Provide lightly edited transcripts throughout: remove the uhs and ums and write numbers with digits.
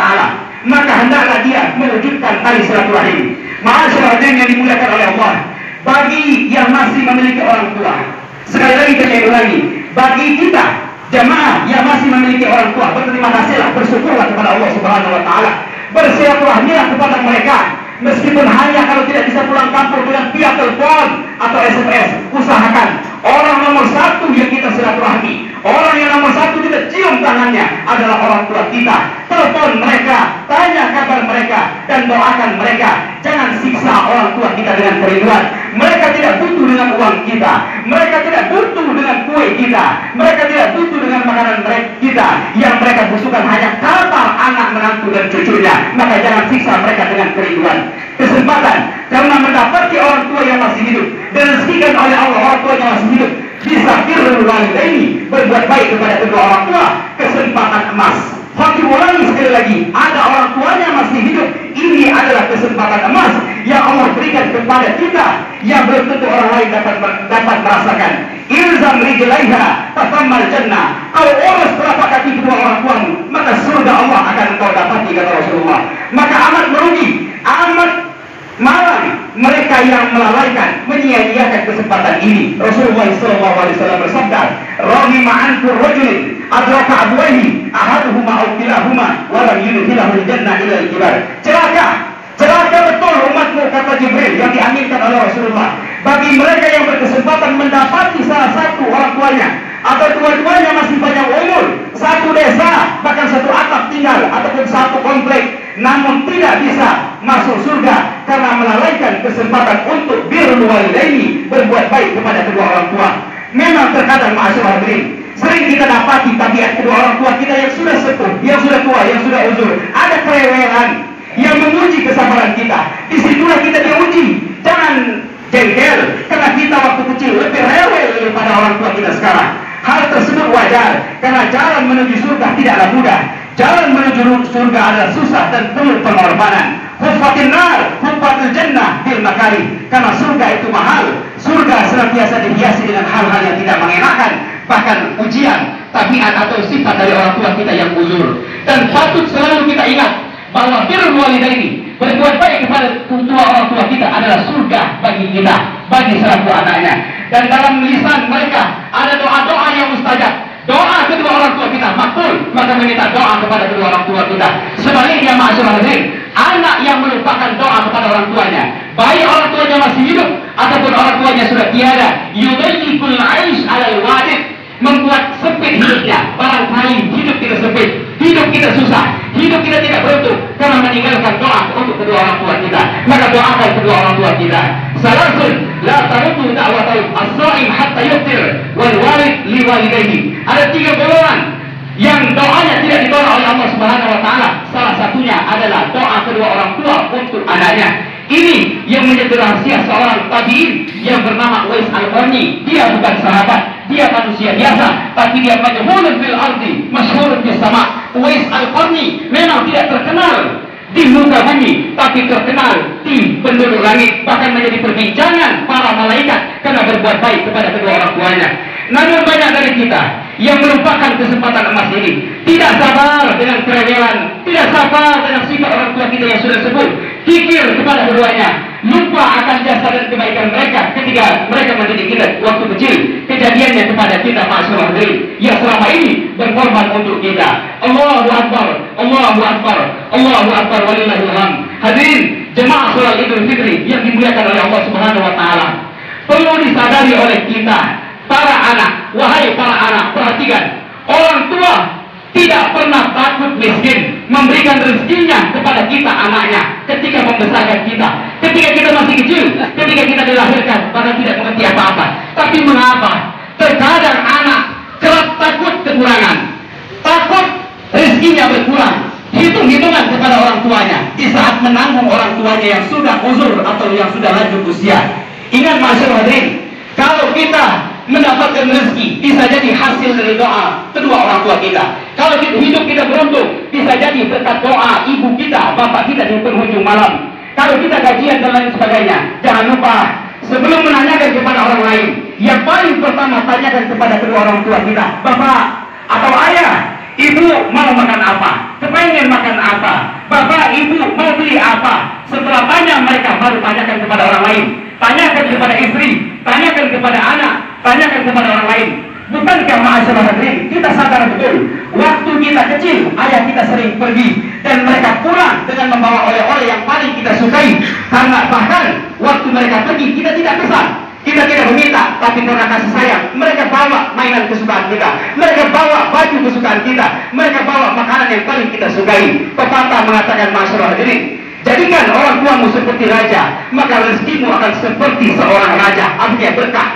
Ta'ala, maka hendaklah dia mewujudkan tali silaturahim. Ma'asyiral hadirin yang dimuliakan oleh Allah, bagi yang masih memiliki orang tua, sekali lagi saya ulangi, bagi kita jamaah yang masih memiliki orang tua, berterima kasihlah, bersyukurlah kepada Allah Subhanahu wa Ta'ala, bersilaturahmilah kepada mereka. Meskipun hanya kalau tidak bisa pulang kampung dengan via telepon atau SMS, usahakan orang nomor satu yang kita silaturahmi, orang yang nomor satu kita cium tangannya adalah orang tua kita. Telepon mereka, tanya kabar mereka, dan doakan mereka. Jangan siksa orang tua kita dengan kerinduan. Mereka tidak butuh dengan uang kita, mereka tidak butuh dengan kue kita, mereka tidak butuh dengan makanan kita. Yang mereka butuhkan hanya kabar anak, menantu, dan cucunya. Maka jangan siksa mereka dengan kerinduan. Kesempatan karena mendapati orang tua yang masih hidup dan rezekikan oleh Allah orang tua yang masih hidup, bisa birrul walidaini, berbuat baik kepada kedua orang tua, kesempatan emas. Fakir ulangi sekali lagi, ada orang tuanya masih hidup, ini adalah kesempatan emas yang Allah berikan kepada kita, yang belum tentu orang lain dapat merasakan. Ilzam rijlaiha tatammal jannah, kau urus telapak kaki kedua orang tuamu, maka surga Allah akan kau dapati, kata Rasulullah. Maka amat merugi, amat malang mereka yang melalaikan, menyia-nyiakan kesempatan ini. Rasulullah SAW bersabda, "Rahima anfu rajulin adraka abwayhi ahaduhuma aw kilahuma wa lam yudkhilahul jannah ila al-kibar." Celaka betul umatmu, kata Jibril yang diaminkan oleh Rasulullah, bagi mereka yang berkesempatan mendapati salah satu orang tuanya atau dua-duanya masih banyak umur, satu desa, bahkan satu atap tinggal ataupun satu komplek, namun tidak bisa masuk surga karena melalaikan kesempatan untuk birrul walidaini, berbuat baik kepada kedua orang tua. Memang terkadang ma'asyiral hadirin, sering kita dapati tabiat kedua orang tua kita yang sudah sepuh, yang sudah tua, yang sudah uzur, ada kerewelan yang menguji kesabaran kita. Disitulah kita diuji. Jangan jengkel karena kita waktu kecil lebih rewel daripada orang tua kita sekarang. Hal tersebut wajar karena jalan menuju surga tidaklah mudah. Jalan menuju surga adalah susah dan penuh pengorbanan. Huffatin nar, huffatil jannah bil makari. Karena surga itu mahal. Surga senantiasa dihiasi dengan hal-hal yang tidak mengenakan, bahkan ujian, tabiat atau sifat dari orang tua kita yang uzur. Dan patut selalu kita ingat bahwa birrul walidaini, berbuat baik kepada kedua orang tua kita adalah surga bagi kita, bagi selaku anaknya. Dan dalam lisan mereka ada doa-doa yang mustajab. Doa kedua orang tua kita makbul, maka meminta doa kepada kedua orang tua kita. Sebaliknya ma'asyiral hadirin, anak yang melupakan doa kepada orang tuanya, baik orang tuanya masih hidup ataupun orang tuanya sudah tiada, yudayyiqul 'aish 'alal walid, membuat sempit hidupnya. Barangkali hidup kita sempit, hidup kita susah, hidup kita tidak beruntung karena meninggalkan doa untuk kedua orang tua kita. Maka doakan kedua orang tua kita. Salasun la tarudu da'watul as-sha'im hatta yuftir wal walid li walidayhi. Ada 3 golongan yang doanya tidak ditolak oleh Allah Subhanahu wa Ta'ala. Salah satunya adalah doa kedua orang tua untuk anaknya. Ini yang menjadi rahasia seorang tabi'in yang bernama Uwais Al-Qarni. Dia bukan sahabat, dia manusia biasa, tapi dia majhulun fil ardi, masyhurun fis sama. Uwais Al-Qarni memang tidak terkenal di muka bumi, tapi terkenal di penduduk langit, bahkan menjadi perbincangan para malaikat karena berbuat baik kepada kedua orang tuanya. Namun banyak dari kita yang melupakan kesempatan emas ini, tidak sabar dengan kerewelan, tidak sabar dengan sifat orang tua kita yang sudah sepuh, kikir kepada keduanya, lupa akan jasa dan kebaikan mereka ketika mereka mendidik kita waktu kecil. Kejadiannya kepada kita ma'asyiral hadirin yang selama ini berkorban untuk kita. Allahu Akbar, Allahu Akbar, Allahu Akbar, walillahil hamd. Hadirin jemaah salat Idul Fitri yang dimuliakan oleh Allah Subhanahu wa Ta'ala, perlu disadari oleh kita para anak. Wahai para anak, perhatikan, orang tua tidak pernah takut miskin, memberikan rezekinya kepada kita anaknya ketika membesarkan kita. Ketika kita masih kecil, ketika kita dilahirkan, bahkan tidak mengerti apa-apa. Tapi mengapa terkadang anak kerap takut kekurangan, takut rezekinya berkurang, hitung-hitungan kepada orang tuanya di saat menanggung orang tuanya yang sudah uzur atau yang sudah lanjut usia. Ingat ma'asyiral hadirin, kalau kita mendapatkan rezeki bisa jadi hasil dari doa kedua orang tua kita. Kalau hidup kita beruntung bisa jadi berkat doa ibu kita, bapak kita di penghujung malam. Kalau kita gajian dan lain sebagainya, jangan lupa sebelum menanyakan kepada orang lain, yang paling pertama tanyakan kepada kedua orang tua kita. Bapak atau ayah, ibu mau makan apa? Kepengen makan apa? Bapak ibu mau beli apa? Setelah tanya mereka baru tanyakan kepada orang lain, tanyakan kepada istri, tanyakan kepada anak, tanyakan kepada orang lain. Bukankah ma'asyarul hadirin kita sadar betul waktu kita kecil ayah kita sering pergi dan mereka pulang dengan membawa oleh-oleh yang paling kita sukai, karena bahkan waktu mereka pergi kita tidak pesan, kita tidak meminta, tapi karena kasih sayang mereka bawa mainan kesukaan kita, mereka bawa baju kesukaan kita, mereka bawa makanan yang paling kita sukai. Pepatah mengatakan ma'asyarul hadirin, jadikan orang tuamu seperti raja, maka rezekimu akan seperti seorang raja, artinya berkah.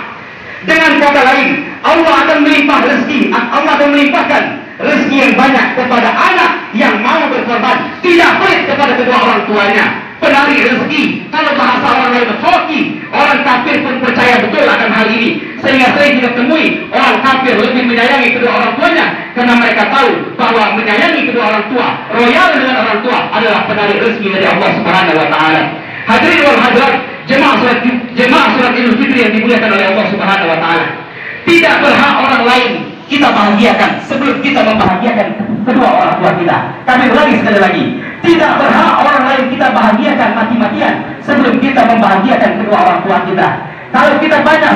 Dengan kata lain, Allah akan melimpah rezeki, Allah akan melimpahkan rezeki yang banyak kepada anak yang mau berkorban, tidak pelit kepada kedua orang tuanya. Penari rezeki, kalau bahasa orang lain hoki, orang kafir pun percaya betul akan hal ini, sehingga sering kita temui orang kafir lebih menyayangi kedua orang tuanya, karena mereka tahu bahwa menyayangi kedua orang tua, royal dengan orang tua adalah penari rezeki dari Allah Subhanahu wa Ta'ala. Hadirin wal hadirat, jemaah surat Idul Fitri yang dimuliakan oleh Allah Subhanahu wa Ta'ala, tidak berhak orang lain kita bahagiakan sebelum kita membahagiakan kedua orang tua kita. Kami ulangi sekali lagi, tidak berhak orang lain kita bahagiakan mati-matian sebelum kita membahagiakan kedua orang tua kita. Kalau kita banyak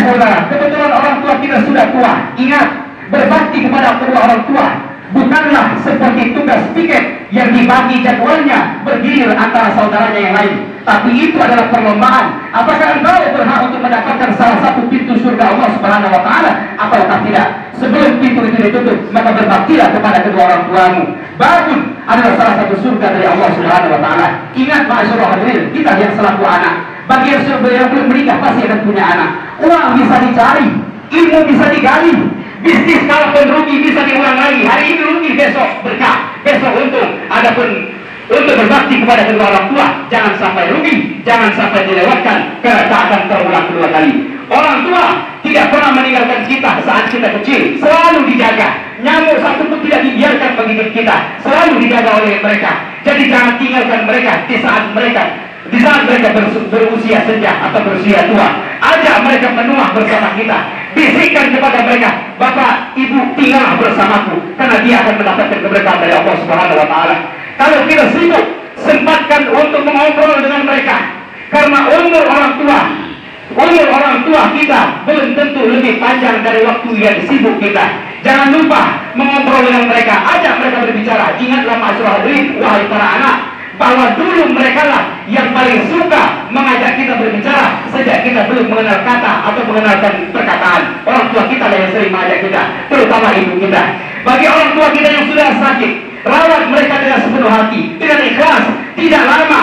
saudara, kebetulan orang tua kita sudah tua, ingat, berbakti kepada kedua orang tua bukanlah seperti tugas piket yang dibagi jadwalnya bergilir antara saudaranya yang lain, tapi itu adalah perlombaan. Apakah engkau berhak untuk mendapatkan salah satu pintu surga Allah Subhanahu wa Ta'ala ataukah tidak? Sebelum pintu itu ditutup, maka berbaktilah kepada kedua orang tuamu. Bangun adalah salah satu surga dari Allah Subhanahu wa Ta'ala. Ingat ma'asyarul hadirin, kita yang selaku anak, bagi yang belum menikah pasti akan punya anak. Uang bisa dicari, ilmu bisa digali, bisnis kalaupun rugi bisa diulang lagi. Hari ini rugi, besok berkah, besok untung. Adapun untuk berbakti kepada kedua orang tua, jangan sampai rugi, jangan sampai dilewatkan, karena tak akan terulang kedua kali. Orang tua tidak pernah meninggalkan kita saat kita kecil, selalu dijaga. Nyamuk satu pun tidak dibiarkan menggigit kita, selalu dijaga oleh mereka. Jadi jangan tinggalkan mereka di saat mereka berusia senja atau berusia tua. Ajak mereka menua bersama kita. Bisikkan kepada mereka, Bapak, Ibu, tinggallah bersamaku, karena dia akan mendapatkan keberkahan dari Allah Subhanahu wa Ta'ala. Kalau kita sibuk, sempatkan untuk mengobrol dengan mereka, karena umur orang tua kita belum tentu lebih panjang dari waktu yang sibuk kita. Jangan lupa mengobrol dengan mereka, ajak mereka berbicara. Ingatlah ma'asyarul hadirin, wahai para anak, bahwa dulu mereka lah yang paling suka mengajak kita berbicara sejak kita belum mengenal kata atau mengenalkan perkataan. Orang tua kita lah yang sering mengajak kita, terutama ibu kita. Bagi orang tua kita yang sudah sakit, rawat mereka dengan sepenuh hati, dengan ikhlas. Tidak lama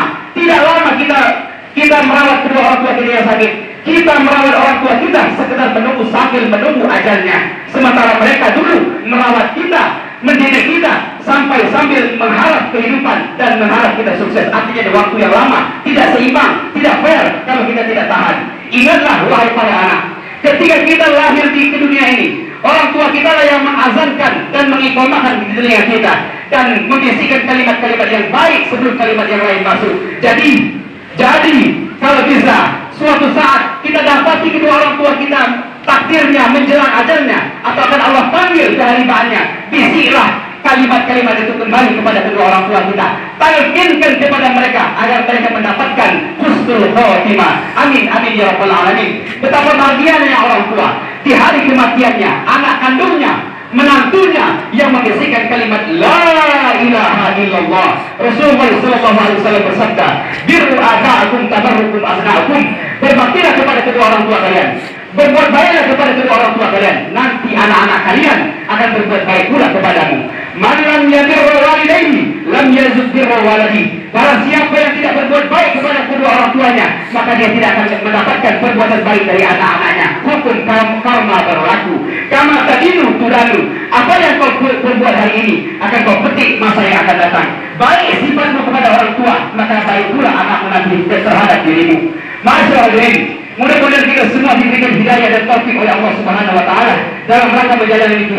kita merawat kedua orang tua kita yang sakit. Kita merawat orang tua kita sekedar menunggu sambil menunggu ajalnya, sementara mereka dulu merawat kita, mendidik kita sampai sambil mengharap kehidupan dan mengharap kita sukses. Artinya di waktu yang lama tidak seimbang, tidak fair kalau kita tidak tahan. Ingatlah wahai para anak, ketika kita lahir di dunia ini, orang tua kita lah yang mengazankan dan mengiqamahkan di telinga kita dan membisikkan kalimat-kalimat yang baik sebelum kalimat yang lain masuk. Jadi kalau bisa suatu saat kita dapati kedua orang tua kita takdirnya menjelang ajalnya atau akan Allah panggil keharibaannya, bisiklah kalimat-kalimat itu kembali kepada kedua orang tua kita, talqinkan kepada mereka agar mereka mendapatkan husnul khotimah. Amin amin ya rabbal alamin. Betapa bahagianya orang tua di hari kematiannya, anak kandungnya, menantunya yang membisikkan kalimat la ilaha illallah. Rasulullah SAW bersabda, birru aba'akum tabarrukum abna'akum. Berbaktilah kepada kedua orang tua kalian, berbuat baiklah kepada kedua orang tua kalian, nanti anak-anak kalian akan berbuat baik pula kepadamu. Man lam yabirru walidayhi lam yazid birru waladi. Barang siapa yang tidak berbuat baik kepada kedua orang tuanya, maka dia tidak akan mendapatkan perbuatan baik dari anak-anaknya. Hukum karma berlaku. Kama tadinu tudanu. Apa yang kau berbuat hari ini akan kau petik masa yang akan datang. Baik sifatmu kepada orang tua, maka baik pula anakmu nanti terhadap dirimu. Masyaallah hadirin, mudah-mudahan kita semua diberikan hidayah dan taufik oleh Allah Subhanahu wa Ta'ala dalam rangka menjalani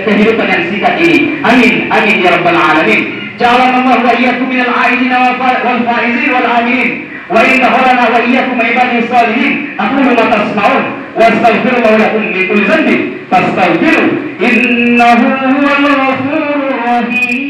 kehidupan yang singkat ini. Amin amin ya rabbal alamin. Ja'alana Allah wa iyyakum minal aidina wal faizin wal aminin. Wa innahu lana wa iyyakum ibadis salihin. Aqulu ma tasma'un wa astaghfirullah lakum min kulli dhanbin fastaghfiruhu innahu huwal ghafurur rahim.